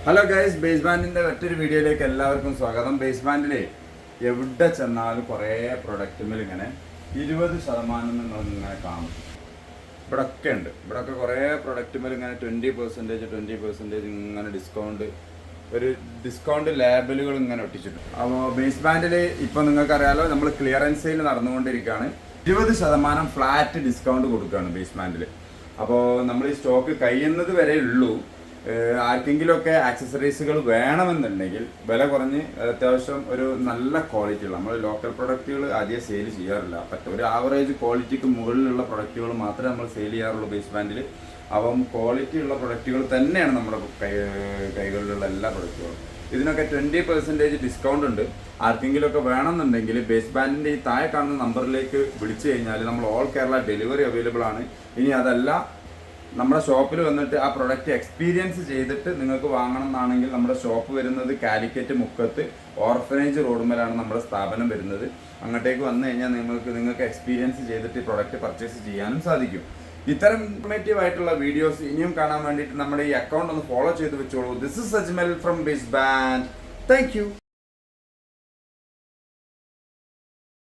Hello guys, base ബാൻഡിൻ്റെ മറ്റൊരു വീഡിയോയിലേക്ക് എല്ലാവർക്കും സ്വാഗതം. ബേസ് ബാൻഡിൽ എവിടെ ചെന്നാലും കുറേ പ്രൊഡക്റ്റുകൾ ഇങ്ങനെ 20% നിങ്ങളിങ്ങനെ കാണും. ഇവിടെയൊക്കെ ഉണ്ട്. ഇവിടെയൊക്കെ കുറേ പ്രൊഡക്റ്റുകൾ ഇങ്ങനെ 20% ഇങ്ങനെ ഡിസ്കൗണ്ട് ലേബലുകൾ ഇങ്ങനെ ഒട്ടിച്ചിട്ടുണ്ട്. അപ്പോൾ ബേസ് ബാൻഡിൽ ഇപ്പോൾ നിങ്ങൾക്കറിയാലോ, നമ്മൾ ക്ലിയറൻസ് സെയിൽ നടന്നുകൊണ്ടിരിക്കുകയാണ്. 20% ഫ്ലാറ്റ് ഡിസ്കൗണ്ട് കൊടുക്കുകയാണ് ബേസ് ബാൻഡിൽ. അപ്പോൾ നമ്മൾ ഈ സ്റ്റോക്ക് കഴിയുന്നത് വരെ ഉള്ളൂ. ആർക്കെങ്കിലുമൊക്കെ ആക്സസറീസുകൾ വേണമെന്നുണ്ടെങ്കിൽ വില കുറഞ്ഞ് അത്യാവശ്യം ഒരു നല്ല ക്വാളിറ്റിയുള്ള, നമ്മൾ ലോക്കൽ പ്രൊഡക്റ്റുകൾ ആദ്യം സെയിൽ ചെയ്യാറില്ല. ഒരു ആവറേജ് ക്വാളിറ്റിക്ക് മുകളിലുള്ള പ്രൊഡക്റ്റുകൾ മാത്രമേ നമ്മൾ സെയിൽ ചെയ്യാറുള്ളൂ ബേസ് ബാൻഡിൽ. അപ്പം ക്വാളിറ്റി ഉള്ള പ്രൊഡക്റ്റുകൾ തന്നെയാണ് നമ്മുടെ കൈകളിലുള്ള എല്ലാ പ്രൊഡക്റ്റുകളും. ഇതിനൊക്കെ 20% ഡിസ്കൗണ്ട് ഉണ്ട്. ആർക്കെങ്കിലുമൊക്കെ വേണമെന്നുണ്ടെങ്കിൽ ബേസ് ബാൻഡിൻ്റെ ഈ താഴെ കാണുന്ന നമ്പറിലേക്ക് വിളിച്ചു കഴിഞ്ഞാൽ നമ്മൾ ഓൾ കേരള ഡെലിവറി അവൈലബിൾ ആണ്. ഇനി അതല്ല, നമ്മുടെ ഷോപ്പിൽ വന്നിട്ട് ആ പ്രൊഡക്റ്റ് എക്സ്പീരിയൻസ് ചെയ്തിട്ട് നിങ്ങൾക്ക് വാങ്ങണം എന്നാണെങ്കിൽ നമ്മുടെ ഷോപ്പ് വരുന്നത് കാലിക്കറ്റ് മുക്കത്ത് ഓർഫനേജ് റോഡുമേലാണ് നമ്മുടെ സ്ഥാപനം വരുന്നത്. അങ്ങോട്ടേക്ക് വന്നു കഴിഞ്ഞാൽ നിങ്ങൾക്ക് എക്സ്പീരിയൻസ് ചെയ്തിട്ട് ഈ പ്രൊഡക്റ്റ് പർച്ചേസ് ചെയ്യാനും സാധിക്കും. ഇത്തരം ഇൻഫോർമേറ്റീവ് ആയിട്ടുള്ള വീഡിയോസ് ഇനിയും കാണാൻ വേണ്ടിയിട്ട് നമ്മുടെ ഈ അക്കൗണ്ട് ഒന്ന് ഫോളോ ചെയ്ത് വെച്ചോളൂ. This is Ajmal from base band. Thank you.